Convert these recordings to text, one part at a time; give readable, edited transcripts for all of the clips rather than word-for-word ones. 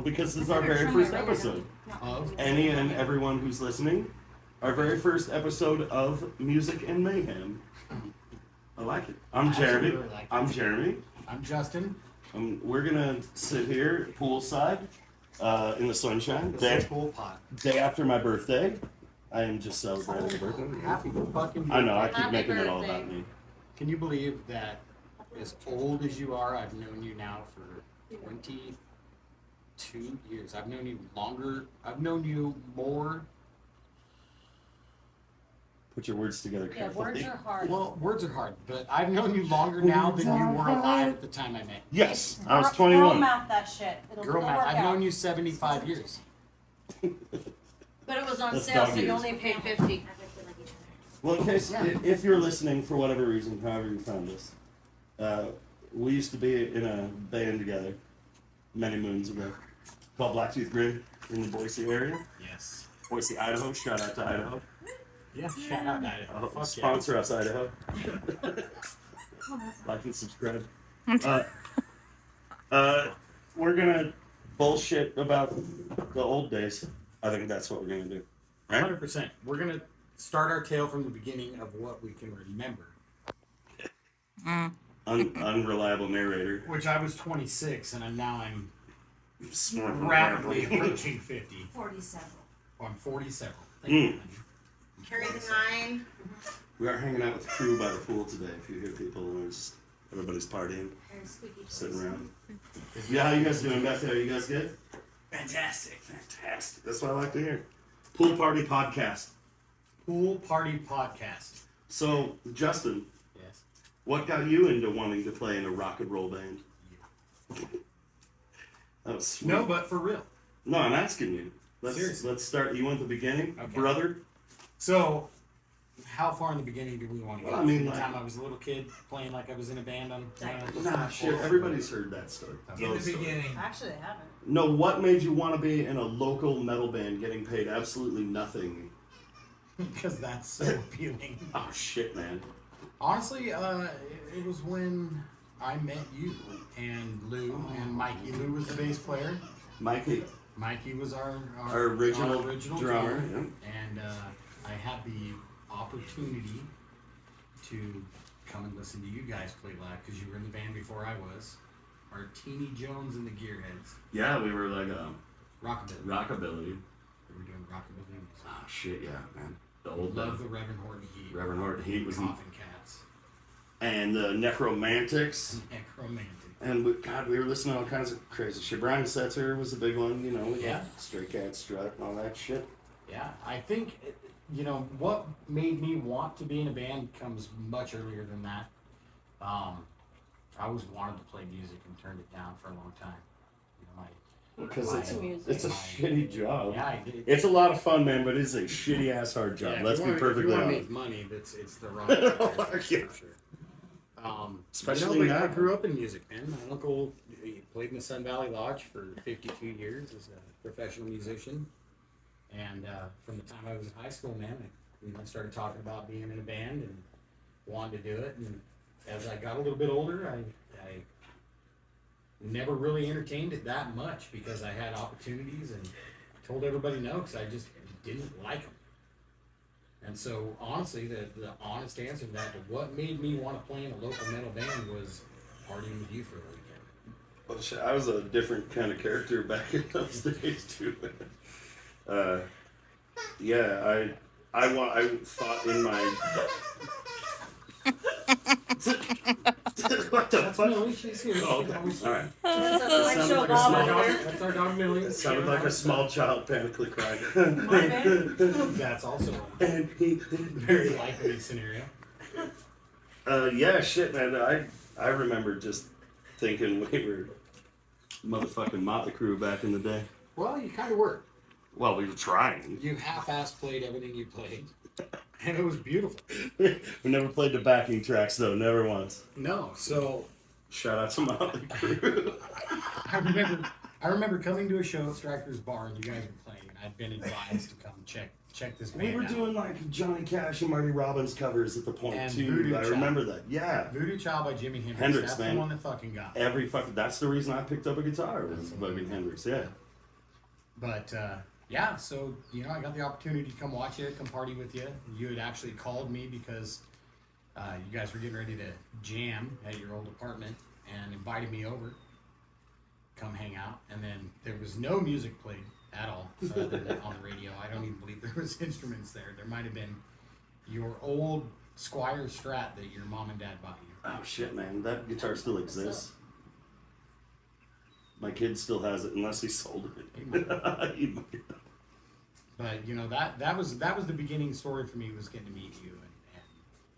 because this is our very first episode of any and everyone who's listening. Our very first episode of Music and Mayhem. I like it. I'm Jeremy. Really like I'm Jeremy. I'm Justin. We're gonna sit here poolside in the sunshine. Pool pot. Day after my birthday. I am just celebrating a birthday. Happy fucking birthday. I know. I keep Happy making it all birthday. about me. Can you believe that as old as you are, I've known you now for 22 years. I've known you longer. I've known you more. Put your words together Yeah, carefully. words are hard. Well, words are hard, but I've known you longer now than you were alive at the time I met you. Yes, I was Girl 21. math that shit. It'll Girl work math. I've out. known you 75 years. But it was on That's sale, dog so you years. only paid 50. Well, in case if you're listening for whatever reason, however you found us, we used to be in a band together many moons ago called Blacktooth Grin in the Boise area. Yes. Boise, Idaho. Shout out to Idaho. Yeah, shout out Idaho. Fuck Sponsor us, Idaho. Like and subscribe. We're gonna bullshit about the old days. I think that's what we're gonna do. Yeah. Right? 100%. We're going to start our tale from the beginning of what we can remember. Unreliable narrator. Which I was 26, and now I'm Smart. rapidly approaching 50. 47. Oh, I'm 47. Thank you, honey. Carry the 9. We are hanging out with the crew by the pool today. If you hear people, there's everybody's partying, sitting around. Yeah, how you guys doing back there? You guys good? Fantastic. Fantastic. That's what I like to hear. Pool Party Podcast. Pool Party Podcast. So, Justin, Yes. what got you into wanting to play in a rock and roll band? That was sweet. No, but for real. No, I'm asking you. Seriously. Let's start. You want the beginning, Okay. brother? So, how far in the beginning do we want to go? Well, I mean, From the like- time I was a little kid playing like I was in a band on. Nah, shit. Everybody's heard that story. In Those the stories. beginning. Actually, they haven't. No, what made you want to be in a local metal band getting paid absolutely nothing? Because that's so appealing. Oh, shit, man. Honestly, it was when I met you and Lou and Mikey. Lou was the bass player. Mikey, Mikey was our original drummer. Yeah. And I had the opportunity to come and listen to you guys play live because you were in the band before I was. Martini Jones and the Gearheads. Yeah, we were like Rockabilly. rockabilly. We were doing rockabilly. Oh, shit, yeah, man. The old Love the Reverend Horton Heat. Reverend Horton Heat was Coffin Cats. and the Necromantics. Necromantic. And we were listening to all kinds of crazy shit. Brian Setzer was a big one, you know. We Yeah. got Stray Cat Strut and all that shit. Yeah, I think, what made me want to be in a band comes much earlier than that. I always wanted to play music and turned it down for a long time. Because Why? it's a shitty job. Yeah, I did. It's a lot of fun, man, but it's a shitty ass hard job. Yeah, Let's be If perfectly you want to honest. make money, it's the wrong that's Yeah. for sure. Especially but I now. grew up in music, man. My uncle he played in the Sun Valley Lodge for 52 years as a professional musician. And from the time I was in high school, man, I started talking about being in a band and wanted to do it. And as I got a little bit older, I never really entertained it that much because I had opportunities and told everybody no because I just didn't like them. And so, honestly, the honest answer to that, to what made me want to play in a local metal band was partying with you for the weekend. Well, shit, I was a different kind of character back in those days too. Yeah, I fought in my. What the That's fuck? Millie, she's here. Oh, okay. All right. That's Sounded my show like a Bob small over dog. there. That's our dog Millie. It sounded like a small child panically crying. My band? That's also a And he. very likely scenario. Yeah, shit, man. I remember just thinking we were motherfucking Motley Crue back in the day. Well, you kind of were. Well, we were trying. You half-ass played everything you played, and it was beautiful. We never played the backing tracks though, never once. No, so Shout out to Motley Crue. I remember coming to a show at Stryker's Bar, and you guys were playing, and I'd been advised to come check this band We were out. doing like Johnny Cash and Marty Robbins covers at the point And too. Voodoo I Child. remember that. Yeah. Voodoo Child by Jimi Hendrix. Hendrix, That's man. the one that fucking got me. That's the reason I picked up a guitar was fucking Hendrix. Yeah. But yeah, so I got the opportunity to come watch it, come party with you. You had actually called me because you guys were getting ready to jam at your old apartment and invited me over, come hang out. And then there was no music played at all other than on the radio. I don't even believe there was instruments there. There might have been your old Squire Strat that your mom and dad bought you. Oh shit, man, that guitar still exists. My kid still has it unless he sold it. He might. But that was the beginning story for me, was getting to meet you and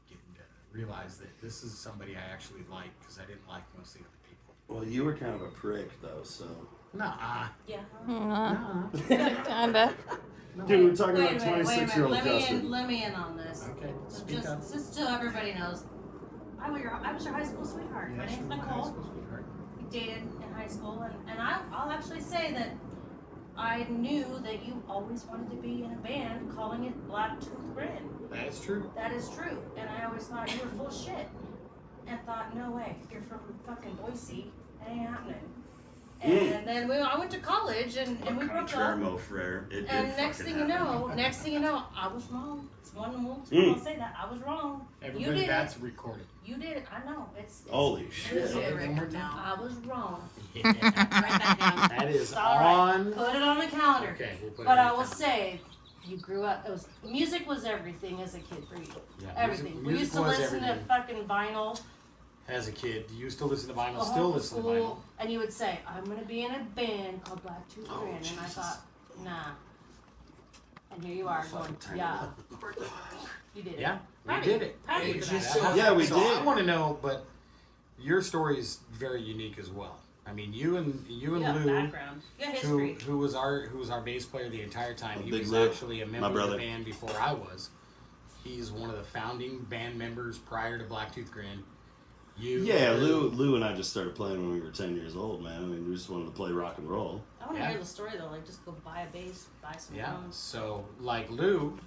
getting to realize that this is somebody I actually like, because I didn't like most of the other people. Well, you were kind of a prick though, so. Nah. Yeah. Kinda. Dude, we're talking Wait about a minute, 26-year-old Let me Justin. let me in on this. Okay, So speak up. just so everybody knows, I was your high school sweetheart. My name's Nichole. We dated in high school, and I'll actually say that I knew that you always wanted to be in a band, calling it Black Tooth Grin. That is true. That is true, and I always thought you were full of shit, and thought, no way, you're from fucking Boise, it ain't happening. And then I went to college, and we broke up. Mon frere. It And did next fucking thing you happen. know, I was wrong. It's one more I'll say that. I was wrong. Everybody, did that's it. recorded. You did it. I know. It's Holy shit. Say it one more time. I was wrong. Yeah. Write that down. That is It's all right. on. Put it on the calendar. Okay, we'll put it But on I the will calendar. say, you grew up. Music was everything as a kid for you. Yeah, Everything. We music used to was listen everything. to fucking vinyl. As a kid, you used to listen to vinyl, Home still from listen to school, vinyl. and you would say, "I'm gonna be in a band called Black Tooth Oh, Grin," and I Jesus. thought, "Nah." And here you are going, "Yeah, you did it." Yeah, Proud we of did you. it. Proud of you It for just that. so Yeah, we so did. I want to know, but your story is very unique as well. I mean, you and You got Lou, background. You got history. who was our bass player the entire time. He Big was Lou, actually a my member of brother. the band before I was. He's one of the founding band members prior to Black Tooth Grin. Yeah, Lou and I just started playing when we were 10 years old, man. I mean, we just wanted to play rock and roll. I want to Yeah. hear the story though. Like, just go buy a bass, buy some Yeah. drums. So, like Lou,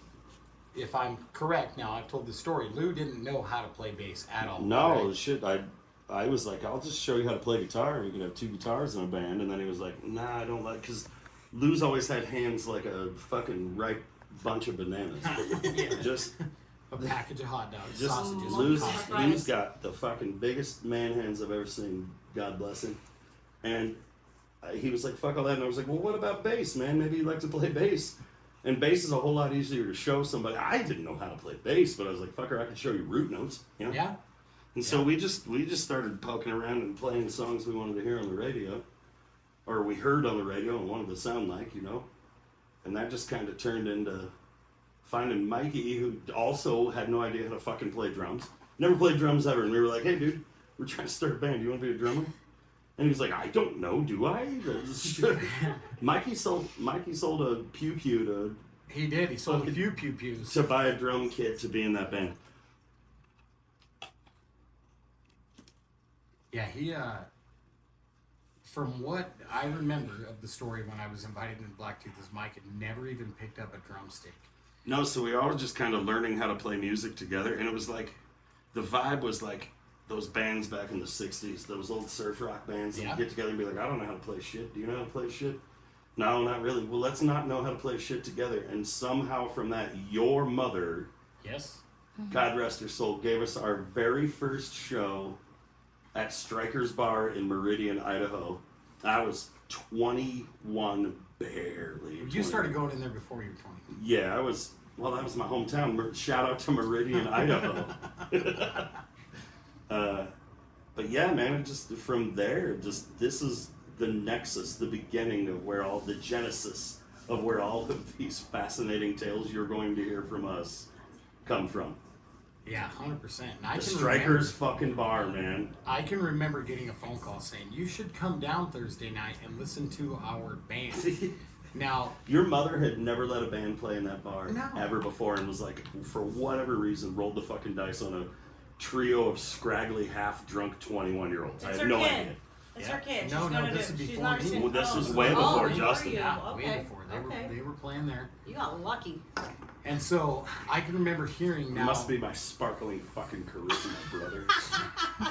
if I'm correct now, I've told the story. Lou didn't know how to play bass at all. No, right? shit, I was like, I'll just show you how to play guitar. You can have 2 guitars in a band. And then he was like, nah, I don't like, because Lou's always had hands like a fucking ripe bunch of bananas. Yeah. Just A package of hot dogs, Just sausages, Lou's, and coffee. Right. Lou's got the fucking biggest man hands I've ever seen. God bless him. And he was like, fuck all that. And I was like, well, what about bass, man? Maybe you'd like to play bass. And bass is a whole lot easier to show somebody. I didn't know how to play bass, but I was like, fucker, I can show you root notes. You know? Yeah. And so we just started poking around and playing the songs we wanted to hear on the radio. Or we heard on the radio and wanted to sound like, you know. And that just kind of turned into finding Mikey, who also had no idea how to fucking play drums. Never played drums ever. And we were like, hey, dude, we're trying to start a band. Do you want to be a drummer? And he was like, I don't know, do I? Mikey sold a pew to He did. He sold a few pew-pews. to buy a drum kit to be in that band. Yeah, he, from what I remember of the story when I was invited into Blacktooth, is Mike had never even picked up a drumstick. No, so we all were just kind of learning how to play music together, and it was like, the vibe was like those bands back in the 60s, those old surf rock bands that Yeah. would get together and be like, I don't know how to play shit. Do you know how to play shit? No, not really. Well, let's not know how to play shit together. And somehow from that, your mother, Yes? God rest her soul, gave us our very first show at Stryker's Bar in Meridian, Idaho. I was 21, barely. You 21. started going in there before you were 20. Yeah, I was. Well, that was my hometown. Shout out to Meridian, Idaho. But yeah, man, it just from there, just this is the nexus, the beginning of where all the genesis of where all of these fascinating tales you're going to hear from us come from. Yeah, 100%. And I The can Stryker's remember, fucking bar, man. I can remember getting a phone call saying, you should come down Thursday night and listen to our band. Now, Your mother had never let a band play in that bar No. ever before, and was like, for whatever reason, rolled the fucking dice on a trio of scraggly, half-drunk 21-year-olds. I It's have her no kid. idea. It's Yeah. her kid. No, She's no, gonna this do. is She's before not me. seen- Well, this oh, is way oh, before before Justin. you. yeah, way Okay. before. Okay. They were playing there. You got lucky. And so I can remember hearing It now. must be my sparkling fucking charisma, brother.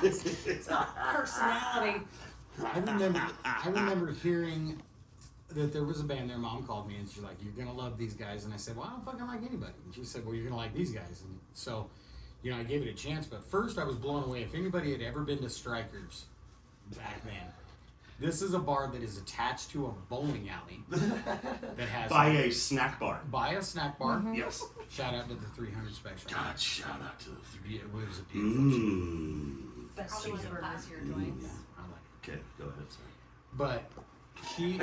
It's not personality. I remember hearing that there was a band there. Mom called me and she's like, "You're gonna love these guys." And I said, "Well, I don't fucking like anybody." And she said, "Well, you're gonna like these guys." And so, you know, I gave it a chance. But first, I was blown away. If anybody had ever been to Strikers back then, this is a bar that is attached to a bowling alley that has By a snack bar. by a snack bar. Yes. Shout out to the 300 Special. God, shout out to the three. It was a beautiful show. But Probably one of the classier joints. I like it. Okay, go ahead, sorry. But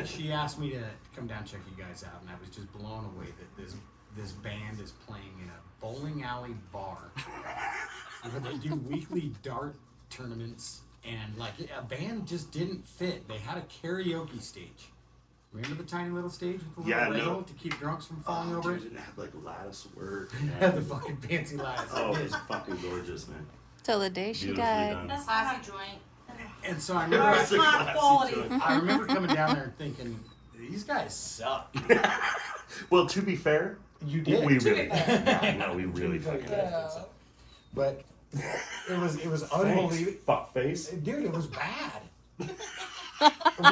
she asked me to come down and check you guys out, and I was just blown away that this band is playing in a bowling alley bar where they do weekly dart tournaments, and like a band just didn't fit. They had a karaoke stage. Remember the tiny little stage with the little rail to keep drunks from falling over dude, it? it had like lattice work. Yeah, the fucking fancy lattice. Oh, it was fucking gorgeous, man. Till the day she Beautifully died. done. That's Classy joint. And so I Or remember, it's hot quality. I remember coming down there and thinking, these guys suck. Well, to be fair, You did. we To be really, fair. no, we really fucking did. But it was Thanks, unbelievable. fuck face. Dude, it was bad. We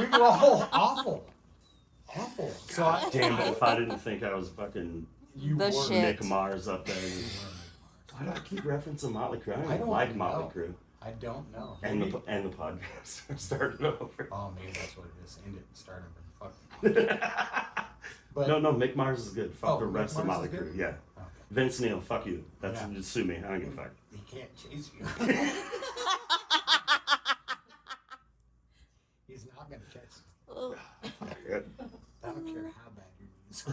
were all awful. Awful. So I, Damn, but if I didn't think I was fucking you The were. shit. Nick Mars up there. Why do I keep referencing Motley Crue? I I don't don't like Motley know. Crue. I don't know. And Maybe- the podcast started over. Oh, maybe that's what it is. End it, start over. Fuck. But No, Mick Mars is good. Fuck Oh, the Mick rest of Mars Motley is good? Crue. Yeah. okay. Vince Neil, fuck you. That's Yeah. just sue me. I don't give a fuck. He can't chase you. He's not gonna chase you. I don't care how bad you is.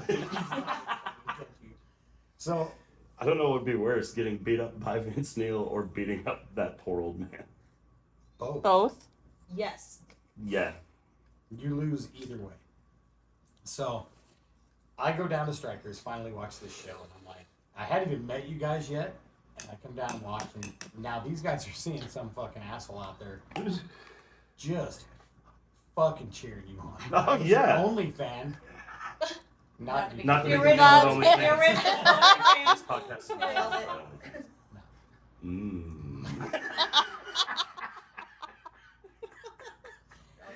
So I don't know what would be worse, getting beat up by Vince Neil or beating up that poor old man. both. Both? Yes. Yeah. You lose either way. So I go down to Strikers, finally watch this show, and I'm like, I hadn't even met you guys yet, and I come down and watch, and now these guys are seeing some fucking asshole out there just fucking cheering you on. Oh, I was yeah. your only fan. Not you. Not the You're big rid one, of only You're fans. rid of This podcast is Nailed it.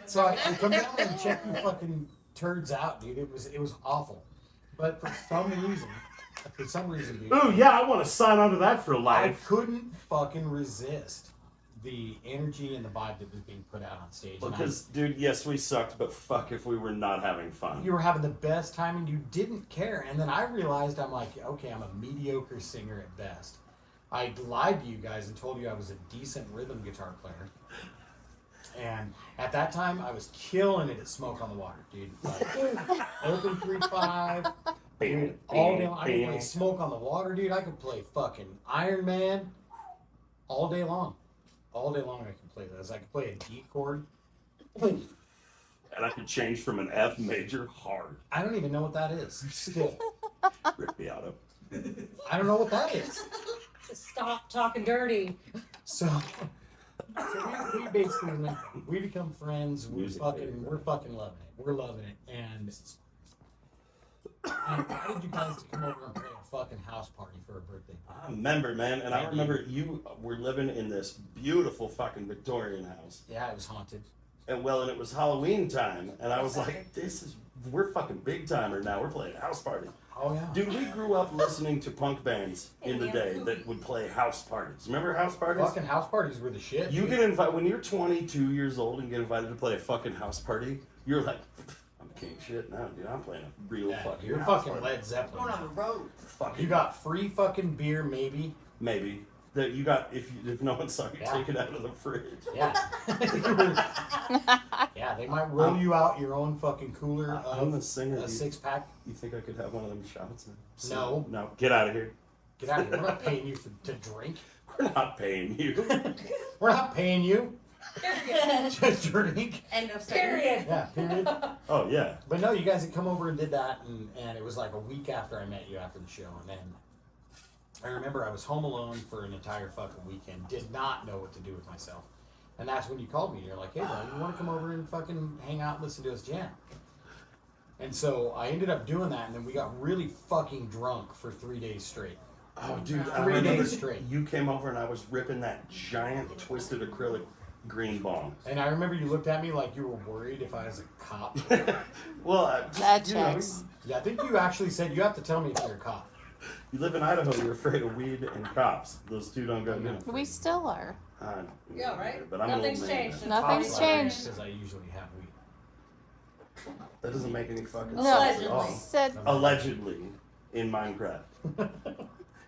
So I come down there and check you fucking turds out, dude. It was awful. But for some reason, dude, Ooh, yeah, I want to sign on to that for I life. couldn't fucking resist the energy and the vibe that was being put out on stage. And Because, dude, yes, we sucked, but fuck if we were not having fun. you were having the best time and you didn't care. And then I realized I'm like, okay, I'm a mediocre singer at best. I lied to you guys and told you I was a decent rhythm guitar player. And at that time, I was killing it at Smoke on the Water, dude. Like, open 3-5, dude, all day long. I could play Smoke on the Water, dude. I could play fucking Iron Man all day long. All day long I could play those. I could play a D chord. And I could change from an F major hard. I don't even know what that is. Still. Rip me out of. I don't know what that is. Stop talking dirty. So we basically we become friends. We're Music fucking favorite. we're fucking loving it. We're loving it. And I invited you guys to come over and play a fucking house party for a birthday. I remember, man, and I remember you were living in this beautiful fucking Victorian house. Yeah, it was haunted. And it was Halloween time, and I was like, we're fucking big timer now. We're playing a house party. Oh yeah. Dude, we grew up listening to punk bands in the day that would play house parties. Remember house parties? Fucking house parties were the shit. You dude. get invited when you're 22 years old and get invited to play a fucking house party. You're like, I'm king shit now, dude. I'm playing a real Yeah, fucking. you're house fucking party. Led Zeppelin. Going on the road. Fucking, You got free fucking beer, maybe. maybe that you got if no one saw you Yeah. take it out of the fridge. Yeah. Yeah, they might roll you out your own fucking cooler I'm the of singer. a You 6-pack. think I could have one of them shots? No. No. Get out of here. Get out of here. We're not paying you to drink. We're not paying you. We're not paying you Period. to drink. End of sentence. Period. Yeah, period. Oh yeah. But no, you guys had come over and did that, and it was like a week after I met you after the show, and then I remember I was home alone for an entire fucking weekend, did not know what to do with myself. And that's when you called me, and you're like, hey, bro, you want to come over and fucking hang out and listen to us jam? And so I ended up doing that, and then we got really fucking drunk for 3 days straight. Oh, dude. I 3 remember days straight. You came over and I was ripping that giant twisted acrylic green bongs. And I remember you looked at me like you were worried if I was a cop. Well, That you know, checks. Yeah, I think you actually said you have to tell me if you're a cop. you live in Idaho, you're afraid of weed and cops. Those two don't go together. We still are. Yeah, right? But I'm an old Nothing's man. changed. since Nothing's 2020. changed. Because I usually have weed. That doesn't make any fucking No, sense at all. Allegedly. Said Allegedly in Minecraft. You're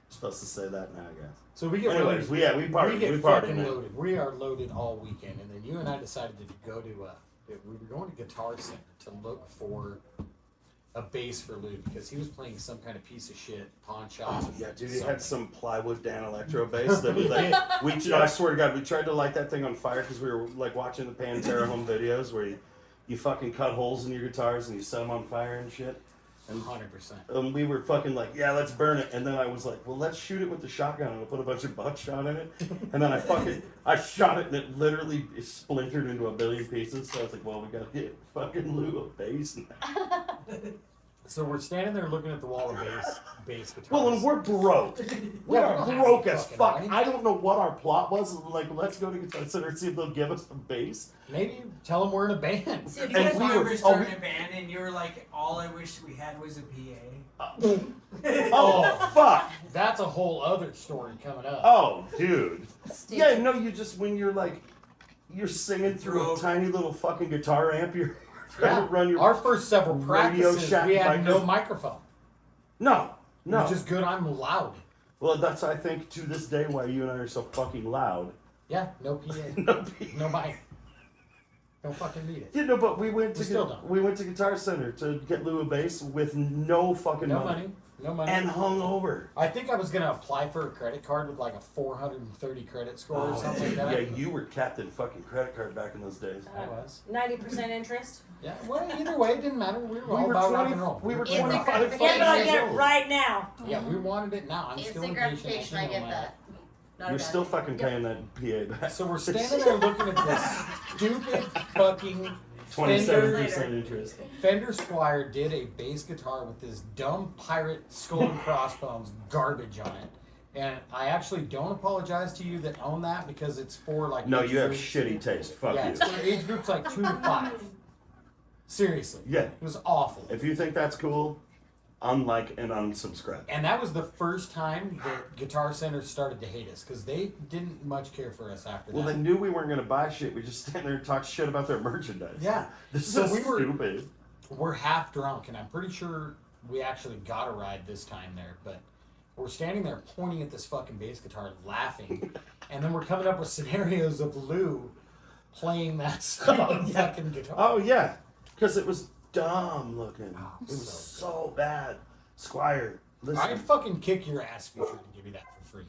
supposed to say that now, I guess. So we get Anyways, loaded. we We partied. get We partied. fucking man. loaded. We are loaded all weekend, and then you and I decided to go to. We were going to Guitar Center to look for a bass for Lou because he was playing some kind of piece of shit pawn shops. Yeah, dude, he had some plywood Dan electro bass that we like. I swear to God, we tried to light that thing on fire because we were like watching the Pantera home videos where you fucking cut holes in your guitars and you set them on fire and shit. And 100%. we were fucking like, yeah, let's burn it. And then I was like, well, let's shoot it with the shotgun and I'll put a bunch of buckshot in it. And then I shot it and it literally splintered into a billion pieces. So I was like, well, we gotta get fucking Lou a bass now. So we're standing there looking at the wall of bass guitars. Well, and we're broke. We Yeah, are we don't broke have as fucking fuck. money. I don't know what our plot was. Like, let's go to Guitar Center and see if they'll give us a bass. Maybe tell them we're in a band. See, if And you we guys were- were starting a band and you were like, all I wish we had was a PA. Oh, fuck. That's a whole other story coming up. Oh, dude. Stay Yeah, no, you just, when you're like, you're singing through a Broke. tiny little fucking guitar amp, you're trying to run your. Our first several Radio practices, Shack we had no microphone. microphone. No, no. Which is good. I'm loud. Well, that's, I think, to this day why you and I are so fucking loud. Yeah, no PA, No, no mic. Don't fucking need it. you know, but we went We to still don't. we went to Guitar Center to get Lou a bass with no fucking No money. No money. and hungover. I think I was gonna apply for a credit card with like a 430 credit score or something like that. Yeah, you were Captain fucking credit card back in those days. I was. 90% interest. Yeah. Well, either way, it didn't matter. We were We all were about rock 20 and roll. we were It's a 25 gratification. fucking Yeah, but I years get it old. right now. Yeah, we wanted it now. I'm It's still the impatient. gratification. I get that. Not a You're bad still thing. fucking paying that PA back. So we're standing there looking at this stupid fucking 27% interest. Fender Squire did a bass guitar with this dumb pirate skull and crossbones garbage on it. And I actually don't apologize to you that own that because it's for like No, age you have groups- shitty taste. Fuck yeah, you. it's for age groups like 2 to 5. Seriously. Yeah. It was awful. If you think that's cool, unlike and unsubscribe. And that was the first time that Guitar Center started to hate us because they didn't much care for us after Well, that. they knew we weren't going to buy shit. We just stand there and talk shit about their merchandise. Yeah. This So is we were- stupid. We're half drunk, and I'm pretty sure we actually got a ride this time there, but we're standing there pointing at this fucking bass guitar laughing, and then we're coming up with scenarios of Lou playing that same fucking guitar. Oh, yeah. Because it was dumb looking. Oh, It was so so bad. Squire, listen. I'd fucking kick your ass if you tried to give me that for free.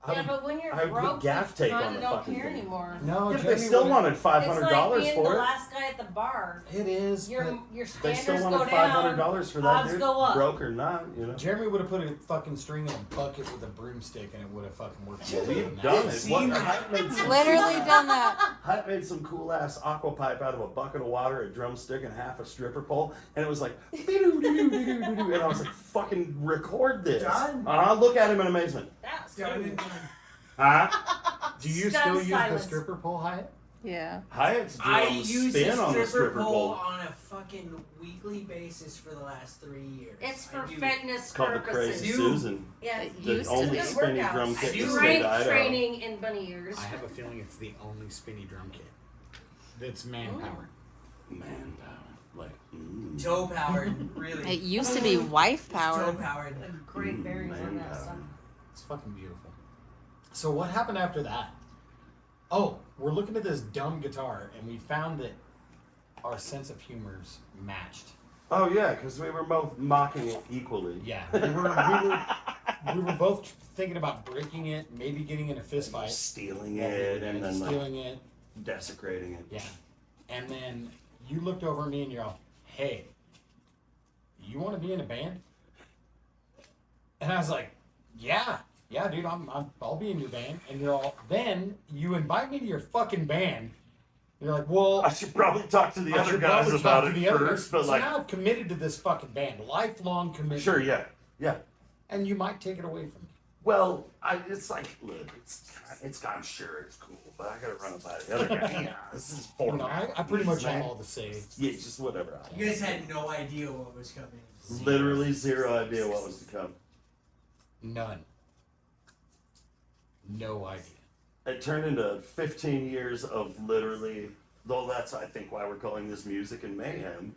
I Yeah, would- but when you're I would put broke, gaff you tape on kind the of don't fucking care thing. anymore. No, Yeah, but they Jamie still would've- wanted It's $500 like being the for it. last guy at the bar. It is, Your but your They standards still go wanted down. $500 for that, odds dude. go up. Broke or not, you know. Jeremy would have put a fucking string in a bucket with a broomstick, and it would have fucking worked. Well, better we've than that. done it. Seen What, that. Hyatt made some, literally done that. Hyatt made some cool ass aqua pipe out of a bucket of water, a drumstick, and half a stripper pole, and it was like, and I was like, fucking record this. Done. Look at him in amazement. That's Done cool. and done. Huh? Do you Stunned still use the silence. stripper pole, Hyatt? Yeah. Hyatt's doing I a use spin the on the stripper stripper pole pole. on a fucking weekly basis for the last 3 years. It's I for do. fitness It's called the purposes. Crazy You- Susan. Yeah, It The used to only be. Good spinny workouts. drum kit in the state Strength of Idaho. training in bunny ears. I have a feeling it's the only spinny drum kit that's manpower. Manpower. Like, Toe powered, really. It used to be wife Toe power. powered. Great bearings on that manpower. stuff. It's fucking beautiful. So what happened after that? Oh, we're looking at this dumb guitar, and we found that our sense of humors matched. Oh yeah, because we were both mocking it equally. Yeah, we were both thinking about breaking it, maybe getting in a fist fight, Stealing it and then like stealing it. desecrating it. Yeah, and then you looked over at me and you're all, "Hey, you want to be in a band?" And I was like, "Yeah, dude, I'll be in your band." And you're all, then you invite me to your fucking band. You're like, "Well, I should probably talk to the I other should guys probably about talk it to the other first, guys." but So like, now I've committed to this fucking band, lifelong commitment. sure, yeah, yeah. And you might take it away from me. Well, it's like, look, I'm sure it's cool, but I gotta run it by the other guy. Yeah, this is for No, I pretty much have all the say. Yeah, just whatever. You guys had no idea what was coming. Literally zero idea what was to come. None. No idea. It turned into 15 years of literally, though that's, I think, why we're calling this music and mayhem.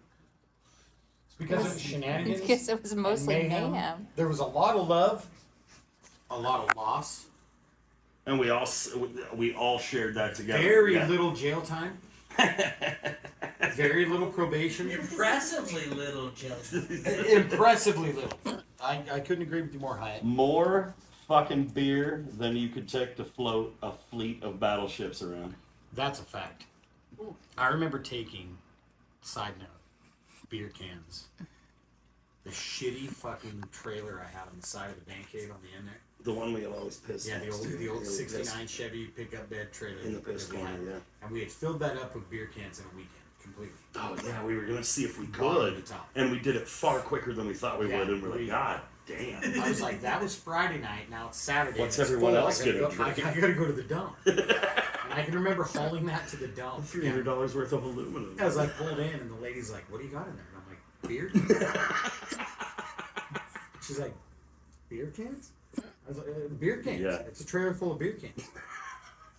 It's because of shenanigans. Because it was and mostly mayhem. There was a lot of love, a lot of loss. And we all shared that together. Very little jail time. Very little probation. Impressively little jealousy. Impressively little. I couldn't agree with you more, Hyatt. More fucking beer than you could take to float a fleet of battleships around. That's a fact. I remember taking, side note, beer cans. The shitty fucking trailer I had on the side of the bank cave on the end there. The one we always pissed. Yeah, next the old to. 69 Chevy pickup bed trailer. In the piss that we corner, had. yeah. And we had filled that up with beer cans in a weekend, completely. Oh yeah, we were gonna see if we Bottom to could, top. and we did it far quicker than we thought we Yeah, would, and we're like, God damn. I was like, that was Friday night, now it's Saturday. What's and it's everyone full. else I gotta gonna go, drink? I gotta go to the dump. And I can remember hauling that to the dump. $300 worth of aluminum. As I pulled in, and the lady's like, "What do you got in there?" And I'm like, "Beer." She's like, "Beer cans?" I was like, "Beer cans." Yeah. It's a trailer full of beer cans.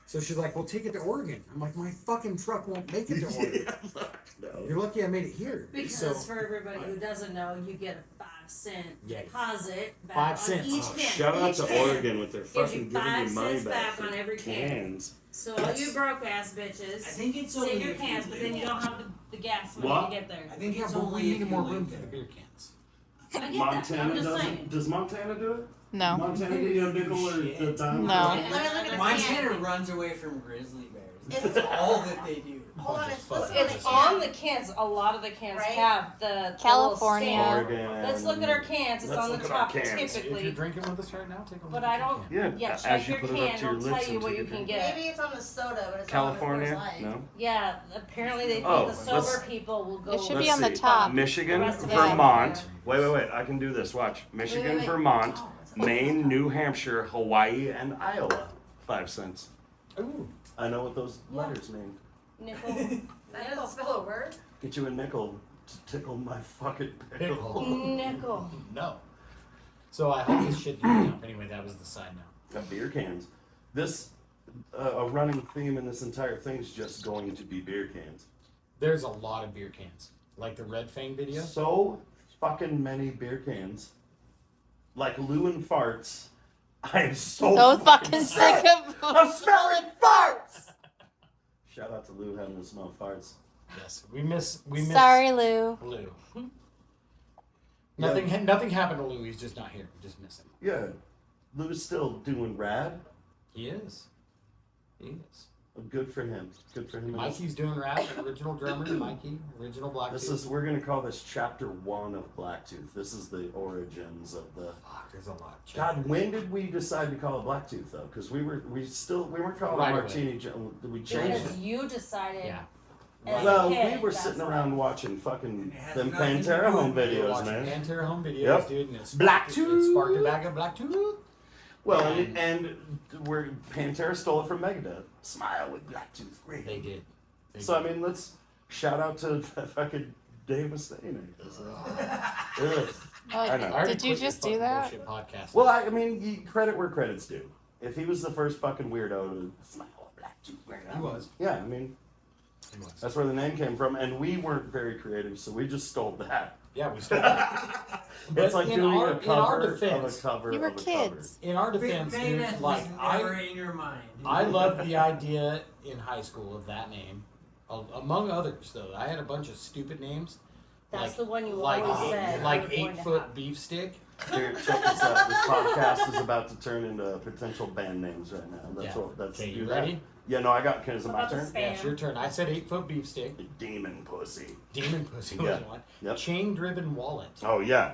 So she's like, "Well, take it to Oregon." I'm like, "My fucking truck won't make it to Oregon. No. You're lucky I made it here." Because So, for everybody who doesn't know, you get a 5-cent Yeah. deposit back 5 on cents. each Oh, can. shout out Each to can. Oregon with their Gives you fucking giving 5 you money cents back back on for every can. cans. So all you broke ass bitches, I think it's save only your if you cans, but then you live don't have the gas when What? you get there. I think yeah, it's but only we if need you more live room for there. the beer cans. I get that. Montana I'm just doesn't. saying. Does Montana do it? No. Montana do you nickel or the dime? No. Let me look at the Montana can. runs away from grizzly bears. It's- That's all that they do. Hold on, it's Fuck. supposed to be It's on the cans. A lot of the cans Right? have the California. little stamp. Oregon. Let's look at our cans. It's Let's on the look at our top cans. If you're typically. drinking with us right now, take a look. But at I your don't. can. Yeah, as check you your put it up can. to your It'll lips tell you and what to you your can drink. get. Maybe it's on the soda, but it's California? not on the Coors Light. No. Yeah, apparently they think Oh, the sober let's- people will go. It should Let's be on the see. top. Michigan, The rest of it. Vermont. Wait. I can do this. Watch. Michigan, wait. Vermont, Oh, it's- Maine, New Hampshire, Hawaii, and Iowa. 5 cents. Ooh. I know what those letters mean. Nichole. That doesn't spell a word. Get you a nickel to tickle my fucking pickle. Pickle. Nickel. No. So I hope this shit didn't jump. Anyway, that was the side note. Got beer cans. This a running theme in this entire thing is just going to be beer cans. There's a lot of beer cans. Like the Red Fang video. So fucking many beer cans. Like Lou and farts. I am so So fucking sick of I'm smelling farts. Shout out to Lou having to smell farts. Yes, we miss. Sorry, Lou. Lou. Nothing happened to Lou. He's just not here. We just miss him. Yeah, Lou's still doing rad. He is. He is. Good for him. Good for him. Mikey's doing rap. Original drummer, Mikey. Original Black. We're gonna call this chapter 1 of Blacktooth. This is the origins of the. Fuck, there's a lot. God, when did we decide to call it Blacktooth though? Because we weren't calling Right it away. Martini. We changed Because it. you decided. Yeah. As Well, a kid, we were that's sitting why. around watching fucking It has them nothing to Pantera do home with We were videos, watching man. Pantera home videos, Yep. dude, and Blacktooth. It sparked a bag of Blacktooth. Well, and we're Pantera stole it from Megadeth. Smile with Blacktooth, great. They did. They So I did. mean, let's shout out to fucking Dave Mustaine. Ugh. I know. I already Did you quit your just do fucking that? bullshit podcast. Well, I mean, credit where credit's due. If he was the first fucking weirdo to smile with Blacktooth, He was. Yeah, I mean, He was. that's where the name came from, and we weren't very creative, so we just stole that. Yeah, we stole it. It's like in doing our- a in our cover of a defense, cover You were of a kids. In our defense, dude, Megadeth like was never in your mind. I loved the idea in high school of that name, among others. Though I had a bunch of stupid names. That's like, the one you like always said. like you were going to 8-foot have. beef stick. cover. Here, check this out. This podcast is about to turn into potential band names right now. That's Yeah. what. That's Okay, do you that. ready? Yeah, no, I got. Cause it's my About to turn. spam. Yeah, it's your turn. I said 8-foot beef stick. Demon pussy. Demon pussy Yeah. was one. Yep. Chain driven wallet. Oh yeah.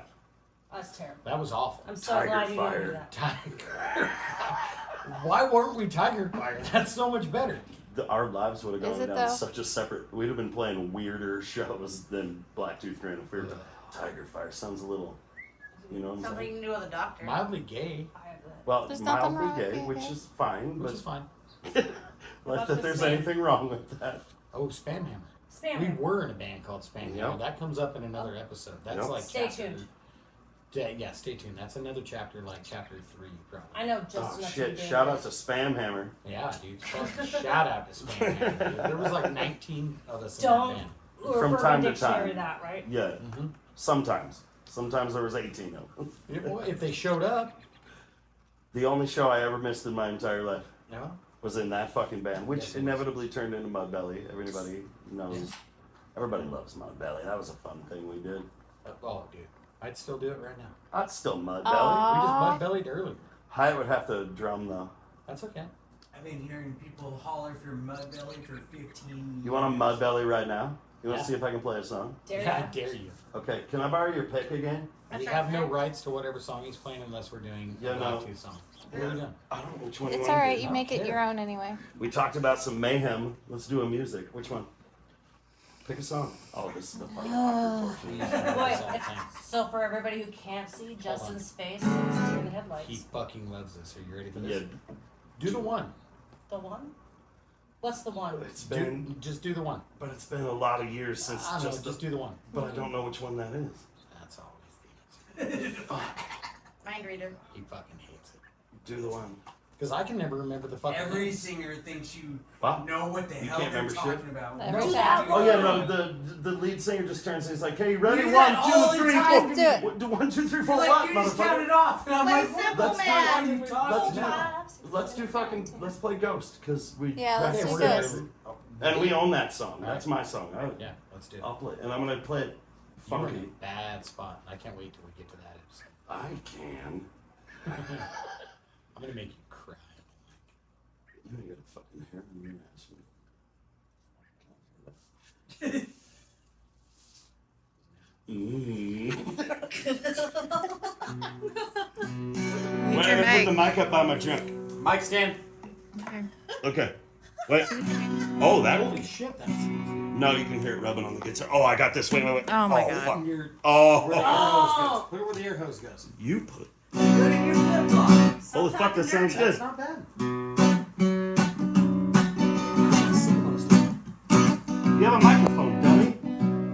That's terrible. That was awful. I'm so Tiger glad you didn't Fire. do that. Tiger. Why weren't we Tiger Fire? That's so much better. Our lives would have Is gone it down though? such a separate. We'd have been playing weirder shows than Blacktooth Grand. If we were Tiger Fire sounds a little. You know what I'm Sounds like saying? you can do with a doctor. Mildly gay. I have Well, There's nothing wrong mildly with gay, being which gay. is fine, Which but is fine. like About that the there's same. anything wrong with that. Oh, Spam Hammer. Spam We Hammer. were in a band called Spam Hammer. Yep. That comes up in another episode. That's Yep. like Stay chapter, tuned. Yeah, stay tuned. That's another chapter, like chapter 3, probably. I know just Oh enough shit! to be Shout out to Spam Hammer. Yeah, dude. Fucking shout out to Spam Hammer. Dude. There was like 19 of us in Don't that band. From Urban time to Dictionary time. that, right? Yeah, Mm-hmm. sometimes. Sometimes there was 18 of them. Yeah, well, if they showed up, The only show I ever missed in my entire life no. was in that fucking band, which Yes, it was. inevitably turned into Mudbelly. Everybody knows. Everybody loves Mudbelly. That was a fun thing we did. Oh, dude. I'd still do it right now. That's still Mudbelly. Aw. We just mud-bellied earlier. Hyatt would have to drum though. That's okay. I've been hearing people holler for Mudbelly for 15 years. You want a Mudbelly right now? You want Yeah. to see if I can play a song? Dare Yeah, I ya? dare you. Okay, can I borrow your pick again? We That's have right. no rights to whatever song he's playing unless we're doing Yeah, a no. Black Tooth song. What are we doing? I don't know which one you It's want to alright, do. you make it your own anyway. We talked about some Mayhem. Let's do a music. Which one? Pick a song. Oh, this is the fucking awkward We portion. used to do Boy, this all the it's, time. so for everybody who can't see Justin's face, it's through the headlights. He fucking loves this. Are you ready for Yeah, this? Do the one. The one? What's the one? it's been, Just do the one. but it's been a lot of years since I don't know, just. just do the one. But I don't know which one that is. That's always the answer. Mind reader. He fucking hates it. Do the one. Because I can never remember the fucking Every name. singer thinks you What? know what the You hell can't they're remember talking shit? about. Every No, time. you Oh yeah, don't. no. The lead singer just turns and he's like, "Hey, ready? You do One, that all two, the three, time. four." Let's do it. What- 1, 2, 3, 4. Like, What, you just counted motherfucker? off, and I'm Play like, Simple what Let's the do- fuck are Man. you talking Let's do about? Let's do fucking. Let's play Ghost because we. Yeah, let's Okay, do we're Ghost. gonna- And we own that song. Alright. That's my song. Yeah, let's do it. I'll play, and I'm gonna play it You're in funky. a bad spot. I can't wait till we get to that episode. I can. I'm gonna make you cry. You got a fucking hair in your ass. Wait, I gotta put the mic up by my junk. Mic stand. Okay. Wait. Oh, that will Holy be. shit, that's No, you can hear it rubbing on the guitar. Oh, I got this. Wait. Oh my God. Fuck. your Oh. where the air hose goes. Put it where the air hose goes. You put. Put in your flip-flops. Holy fuck, that sounds That's good. not bad. You have a microphone, dummy.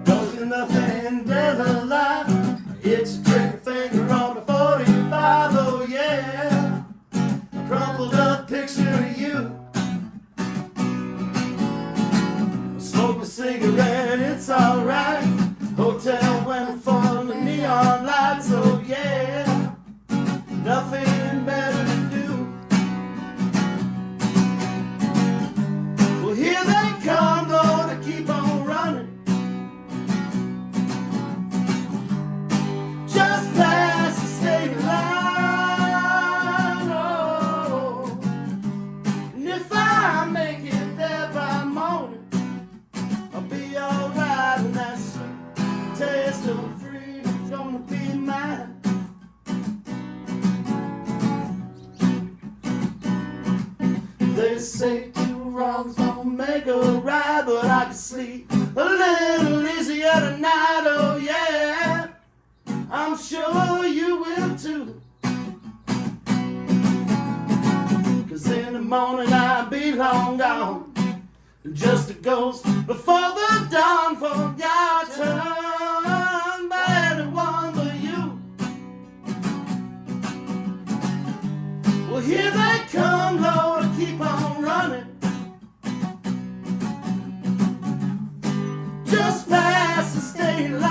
Goes in the Mandela line. It's a trigger finger on the 45, oh yeah. A crumpled up picture of you. Smoke a cigarette, it's alright. Hotel went for the neon lights, oh yeah. Nothing better to do. Well, here they come, Lord, I keep on running. Just past the state line, oh. And if I make it there by morning, I'll be alright, and that sweet taste of freedom's gonna be mine. They say two wrongs don't make a right, but I can sleep a little easier tonight, oh yeah. I'm sure you will too. 'Cause in the morning I'll be long gone, just a ghost before the dawn, for your turn by anyone but you. Well, here they come, Lord, I keep on running. Just past the state line,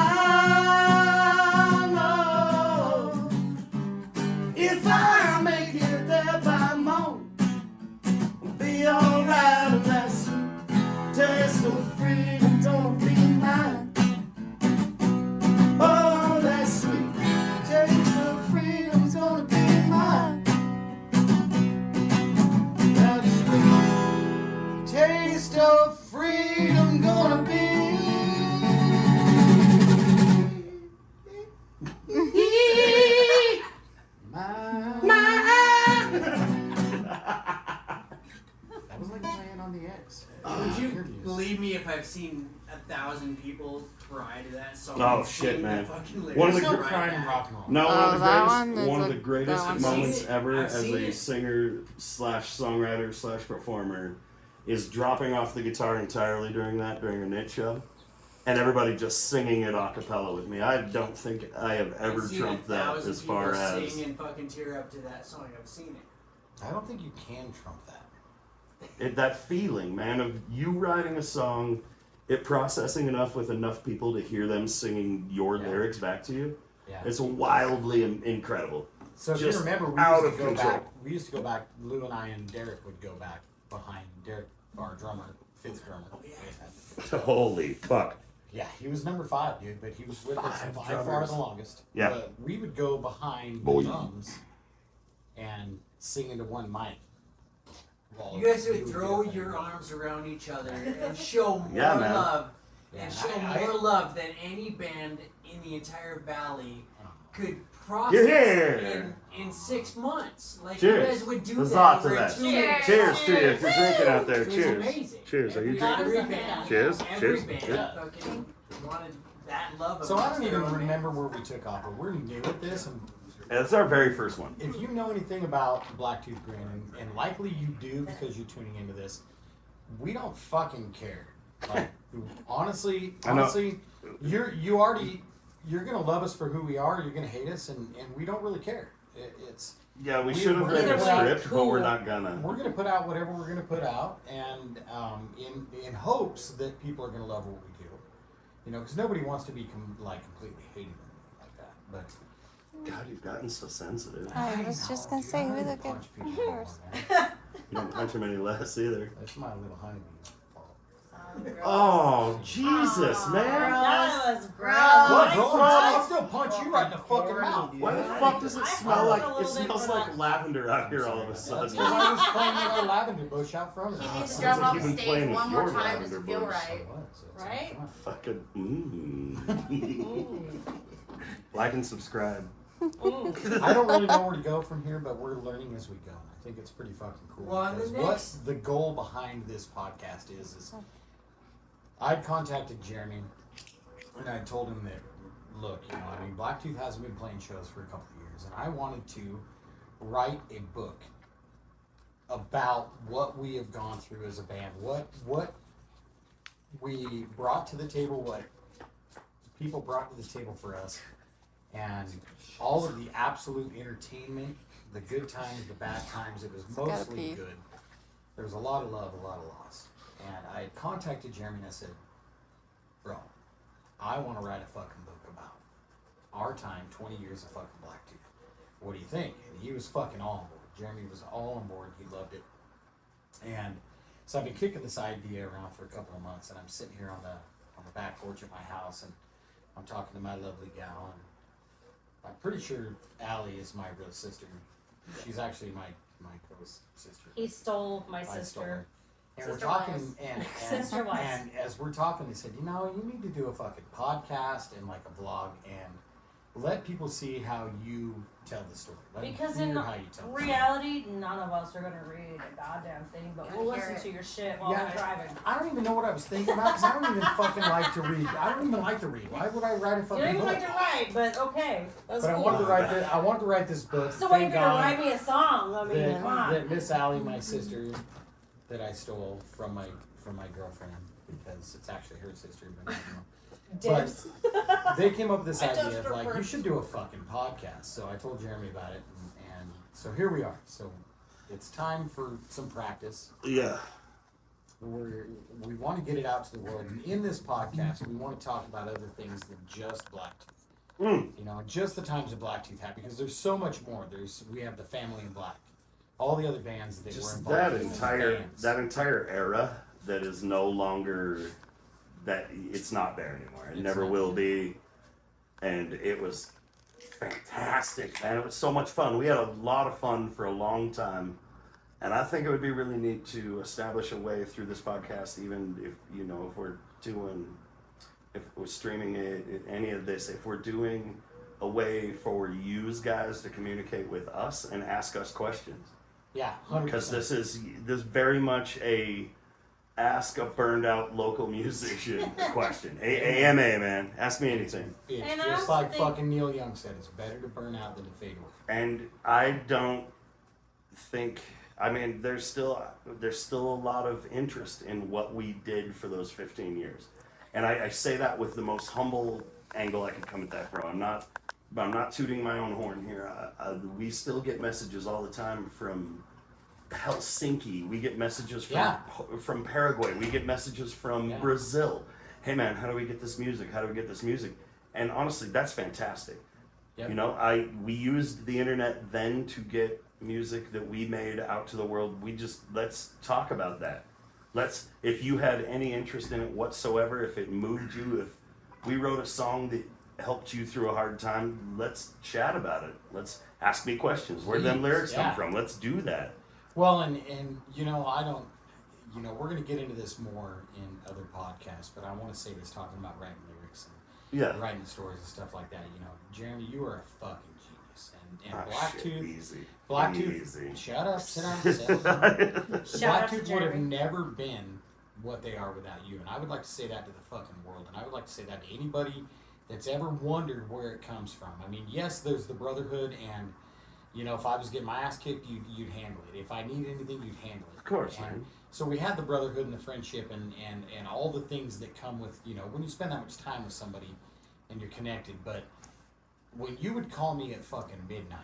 oh. If I make it there by morning, I'll be alright, and that sweet taste of freedom don't be mine. Oh, that sweet taste of freedom's gonna be mine. was like playing on the X. Would you Interviews. believe me if I've seen 1,000 people cry to that song? Oh, and shit, sing the man. fucking lyrics One of the There's no gr- crying in back? rock and roll. No, Oh, that one is one of a- the greatest that one's- moments I've seen it. ever I've as seen a it. singer/songwriter/ performer is dropping off the guitar entirely during a Nichole show, and everybody just singing it a cappella with me. I don't think I have ever I've seen trumped that 1,000 as far people as sing and fucking tear up to that song. I've seen it. I don't think you can trump that. that feeling, man, of you writing a song, it processing enough with enough people to hear them singing your Yeah. lyrics back to you. Yeah. It's wildly incredible. So if just you remember, we out used of to go control. back. We used to go back. Lou and I and Derek would go back behind Derek, our drummer, fifth drummer. Holy fuck. Yeah, he was number 5, dude, but he was with us Five by far drummers. the longest. Yeah. But we would go behind Boy. the drums and sing into one mic. while You guys he would would throw get up your there. arms around each other and show more Yeah, man. love. Yeah, And show I- more love than any band in the entire valley could You're process here. in 6 months. Like Cheers. you guys would do There's that lots of over that. 2 minutes. Cheers to you if you're drinking out there. It was Cheers. amazing. Cheers. Are you Every drinking? band, Cheers. Every Cheers. band Cheers. fucking wanted that love. So I amongst don't their even own remember bands. where we took off, but we're new at this, and That's our very first one. if you know anything about Blacktooth Grin, and likely you do because you're tuning into this, we don't fucking care. Like, honestly, I know. you're gonna love us for who we are. You're gonna hate us, and we don't really care. It's Yeah, we We- should have we're read the gonna- script, but we're cool. not gonna. we're gonna put out whatever we're gonna put out, and in hopes that people are gonna love what we do. You know, because nobody wants to be completely hating them like that. But God, you've gotten so sensitive. I was just gonna dude, say I who don't the even good punch people anymore, first. man. You don't punch him any less either. That's my little honeybee fault. Oh, Jesus, man. That was gross. What? Bro, What? I'll still punch you right in the fucking mouth. Why the man. fuck does it I smell felt like a it little bit smells for like that. lavender out here all of a That's sudden? because I was playing with our lavender bush out front of He us. needs to Sounds jump like off you've been stage playing one with more your time just to lavender feel bush. right. Right? Fucking. Like and subscribe. I don't really know where to go from here, but we're learning as we go. And I think it's pretty fucking cool. Well, and the because what next- the goal behind this podcast is I contacted Jeremy and I told him that, look, you know, I mean, Blacktooth hasn't been playing shows for a couple of years, and I wanted to write a book about what we have gone through as a band, what we brought to the table, what people brought to the table for us, and all of the absolute entertainment, the good times, the bad times. It was Gotta mostly pee. good. There was a lot of love, a lot of loss. And I had contacted Jeremy and I said, bro, I want to write a fucking book about our time, 20 years of fucking Blacktooth. What do you think? And he was fucking all on board. Jeremy was all on board. He loved it. And so I've been kicking this idea around for a couple of months, and I'm sitting here on the back porch of my house, and I'm talking to my lovely gal, and I'm pretty sure Allie is my real sister. She's actually my close sister. He stole my I stole sister. her. And we're Sister talking, wives. and Sister-wives. and as we're talking, they said, you know, you need to do a fucking podcast and like a vlog and let people see how you tell the story. Let them Because hear in how you tell the story. reality, none of us are gonna read a goddamn thing, but we'll Hear listen it. to your shit while Yeah, we're driving. I don't even know what I was thinking about because I don't even fucking like to read. I don't even like to read. Why would I write a You fucking don't even book? like to write, but okay, that's But I cool. wanted to write this. I wanted to write this book. So why are you Thank gonna God write me a song? I mean, come on. that Miss Allie, my sister, that I stole from my girlfriend because it's actually her sister. But, you know. Dibs. They came up with this I idea touched of her like, you first. should do a fucking podcast. So I told Jeremy about it, and so here we are. So it's time for some practice. Yeah. We want to get it out to the world, and in this podcast, we want to talk about other things than just Blacktooth. You know, just the times of Blacktooth had, because there's so much more. We have the Family in Black, all the other bands that were Just involved. that in entire bands. era that is no longer that it's not there anymore. It It's never not. will be. And it was fantastic, man. It was so much fun. We had a lot of fun for a long time. And I think it would be really neat to establish a way through this podcast, even if, you know, if we're streaming it, any of this, if we're doing a way for you guys to communicate with us and ask us questions. Yeah, 100%. Because this is very much a ask a burned out local musician question. AMA, man. Ask me anything. It's And I just also like think- fucking Neil Young said. It's better to burn out than to fade away. And I don't think. I mean, there's still a lot of interest in what we did for those 15 years, and I say that with the most humble angle I could come at that, bro. I'm not tooting my own horn here. We still get messages all the time from Helsinki. We get messages from Paraguay. We get messages from Brazil. Hey man, how do we get this music? How do we get this music? And honestly, that's fantastic. Yep. You know, we used the internet then to get music that we made out to the world. Let's talk about that. If you had any interest in it whatsoever, if it moved you, if we wrote a song that helped you through a hard time, let's chat about it. Let's ask me questions. Where did them lyrics come from? Let's do that. Well, and you know, I don't, you know, we're going to get into this more in other podcasts, but I want to say this talking about writing lyrics and writing stories and stuff like that. You know, Jeremy, you are a fucking genius. And Blacktooth, shut up, sit down, settle down. Blacktooth would have never been what they are without you. And I would like to say that to the fucking world. And I would like to say that to anybody that's ever wondered where it comes from. I mean, yes, there's the brotherhood, and you know, if I was getting my ass kicked, you'd handle it. If I need anything, you'd handle it. Of course, and man. So we had the brotherhood and the friendship and all the things that come with, you know, when you spend that much time with somebody and you're connected. But when you would call me at fucking midnight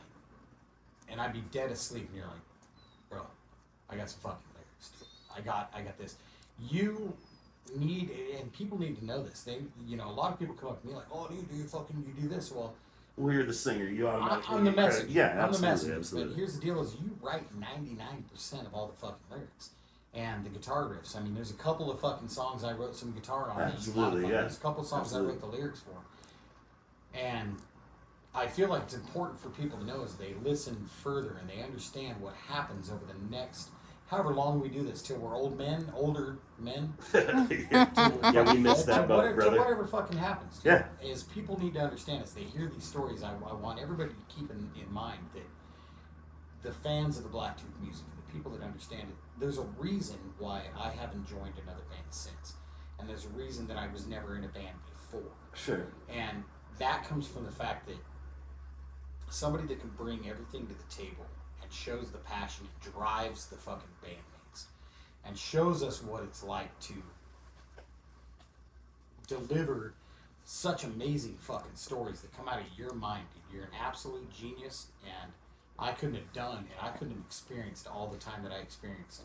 and I'd be dead asleep and you're like, bro, I got some fucking lyrics, dude. I got this. You need, and people need to know this. They, you know, a lot of people come up to me like, oh, you do this. Well, you're the singer. You automatically. I'm the messenger. Yeah, I'm the messenger. absolutely. But here's the deal: is you write 99% of all the fucking lyrics and the guitar riffs. I mean, there's a couple of fucking songs I wrote some guitar on. Absolutely, yeah. There's a couple of songs I wrote the lyrics for, and I feel like it's important for people to know as they listen further and they understand what happens over the next. However long we do this, till we're older men. Yeah, we missed that boat, brother. Whatever fucking happens. Yeah. Is people need to understand as they hear these stories, I want everybody to keep in mind that the fans of the Blacktooth music, the people that understand it, there's a reason why I haven't joined another band since. And there's a reason that I was never in a band before. Sure. And that comes from the fact that somebody that can bring everything to the table and shows the passion and drives the fucking bandmates and shows us what it's like to deliver such amazing fucking stories that come out of your mind, dude. You're an absolute genius, and I couldn't have done and I couldn't have experienced all the time that I experienced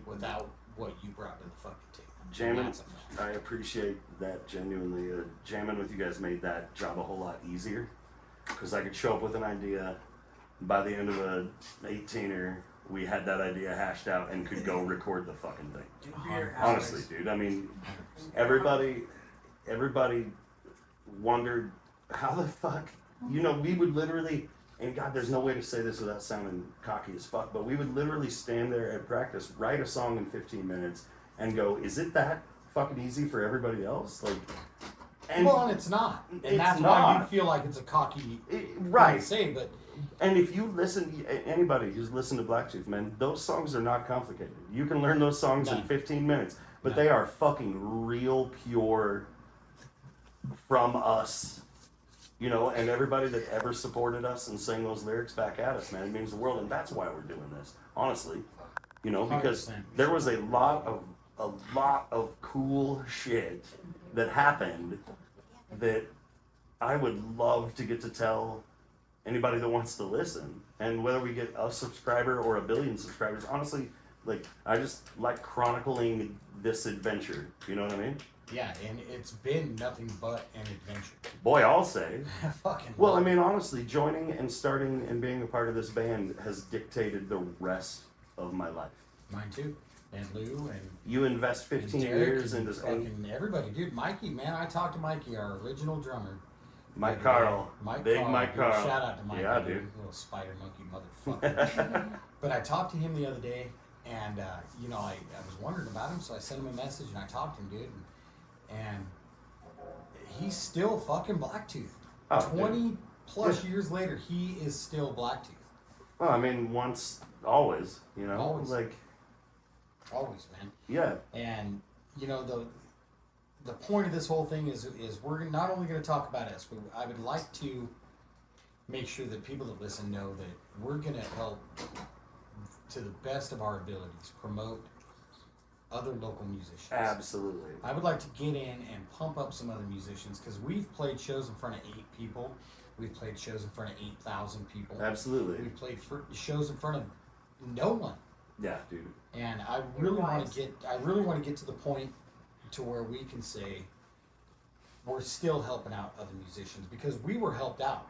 without what you brought to the fucking table. Jamming, I appreciate that genuinely. Jamming with you guys made that job a whole lot easier, because I could show up with an idea. By the end of a 18er, we had that idea hashed out and could go record the fucking thing. Honestly, dude. I mean, everybody wondered how the fuck, you know, we would literally, and God, there's no way to say this without sounding cocky as fuck, but we would literally stand there at practice, write a song in 15 minutes, and go, is it that fucking easy for everybody else? Like, and well, it's not. And it's that's not. why you feel like it's a cocky right. thing to say, but and if you listen, anybody who's listened to Blacktooth, man, those songs are not complicated. You can learn those songs in 15 minutes, but they are fucking real pure from us, you know, and everybody that ever supported us and sang those lyrics back at us, man, it means the world, and that's why we're doing this, honestly, you know, because 100%. there was a lot of cool shit that happened that I would love to get to tell anybody that wants to listen. And whether we get a subscriber or a billion subscribers, honestly, like, I just like chronicling this adventure. You know what I mean? yeah, and it's been nothing but an adventure. Boy, I'll say. Fucking Well, I love it. mean, honestly, joining and starting and being a part of this band has dictated the rest of my life. Mine too. And Lou and You invest 15 Derek years and into fucking everybody, dude. Mikey, man, I talked to Mikey, our original drummer. Mike Carl. Big Mike dude. Carl. Shout out to Mike. Yeah, dude. Little spider monkey motherfucker. But I talked to him the other day, and you know, I was wondering about him, so I sent him a message and I talked to him, dude, and he's still fucking Blacktooth. Oh, 20 plus years later, he is still Blacktooth. Well, I mean, once always, you know, Always. like, Always, man. yeah, And you know the point of this whole thing is we're not only going to talk about us, but I would like to make sure that people that listen know that we're going to help to the best of our abilities promote other local musicians. absolutely. I would like to get in and pump up some other musicians because we've played shows in front of 8 people. We've played shows in front of 8,000 people. Absolutely. We've played shows in front of no one. Yeah, dude. And I really want to get to the point to where we can say we're still helping out other musicians because we were helped out.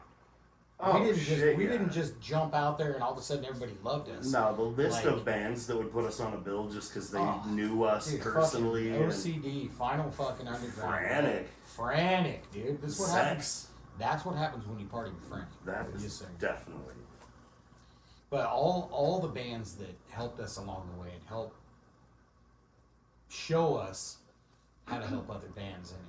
Oh, we shit, didn't just jump out there and all of a sudden everybody loved us. No, the list Like- of bands that would put us on a bill just because they Oh, knew us Dude, personally. fucking And OCD, Final fucking Underground. Frantic. Dude. This is what happens. Sex. That's what happens when you party with friends. That I'm is just saying. definitely. But all the bands that helped us along the way and helped show us how to help other bands and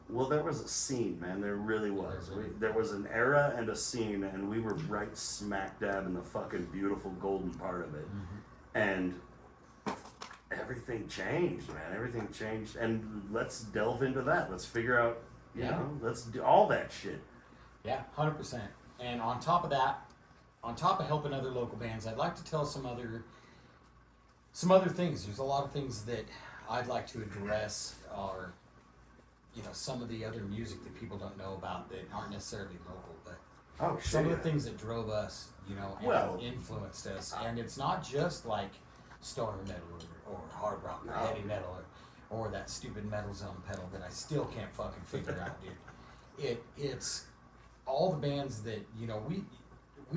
Well, there was a scene, man. There really was. There really There was an era and a scene, and we were right smack dab in the fucking beautiful golden part of it. And everything changed, man. Everything changed. And let's delve into that. Let's figure out, you Yeah. know, let's do all that shit. yeah, 100%. And on top of that, on top of helping other local bands, I'd like to tell some other things. There's a lot of things that I'd like to address, or you know, some of the other music that people don't know about that aren't necessarily local, but Oh, shit. some of the yeah. things that drove us, you know, and Well- influenced us. And it's not just like stoner metal or hard rock or No. heavy metal or that stupid metal zone pedal that I still can't fucking figure out, dude. It's all the bands that, you know, we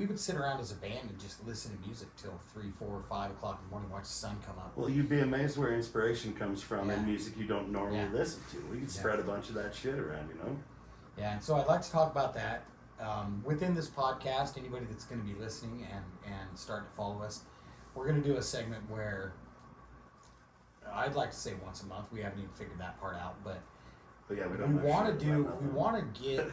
would sit around as a band and just listen to music till 3, 4, 5 o'clock in the morning, watch the sun come up. Well, you'd be amazed where inspiration comes from in Yeah. music you don't normally Yeah. listen to. We could spread a bunch of that shit around, you know? Yeah, and so I'd like to talk about that. Within this podcast, anybody that's going to be listening and start to follow us, we're going to do a segment where I'd like to say once a month. We haven't even figured that part out, but But yeah, we we don't know want shit to do. about We nothing. want to get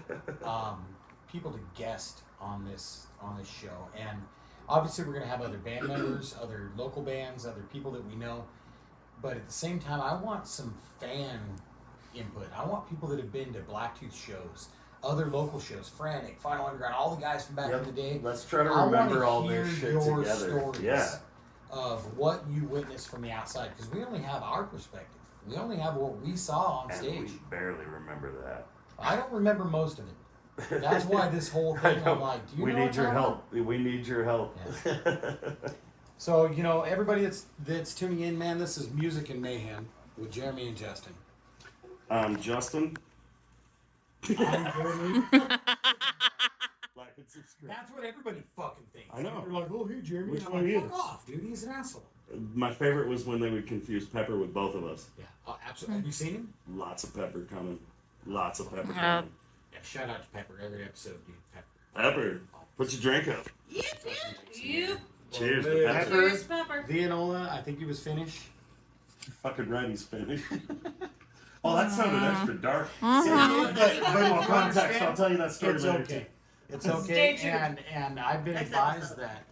people to guest on this show, and obviously we're going to have other band members, other local bands, other people that we know. But at the same time, I want some fan input. I want people that have been to Blacktooth shows, other local shows, Frantic, Final Underground, all the guys from back Yep. in the day. Let's try to I wanna remember all hear this shit your together. stories Yeah. of what you witnessed from the outside, because we only have our perspective. We only have what we saw on And stage. we barely remember that. I don't remember most of it. That's why this whole thing, I know. I'm like, do you We know need what your I'm talking help. We need your help. So, you know, everybody that's tuning in, man, this is Music and Mayhem with Jeremy and Justin. Justin. I'm Jeremy. Like and subscribe. That's what everybody fucking thinks. I know. They're like, oh, hey, Jeremy. Which And I'm one like, are fuck you? off, dude. He's an asshole. My favorite was when they would confuse Pepper with both of us. Yeah, absolutely. Have you seen him? Lots of Pepper coming. Lots of Pepper Yeah. coming. Yeah, shout out to Pepper every episode, dude. Pepper. Pepper, put your drink up. You. Cheers Well, to Pepper. Pepper. Cheers, Pepper. Vianola, I think he was finished. Fucking right, he's finished. Oh, that sounded extra dark. Mhm. But context, I'll tell you that story It's later. okay. It's Stay okay. tuned. And I've been Next advised episode. that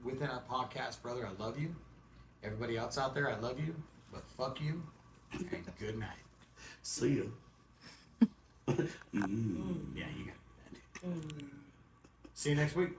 within our podcast, brother, I love you. Everybody else out there, I love you. But fuck you. And good night. See you. Yeah, you got it. See you next week.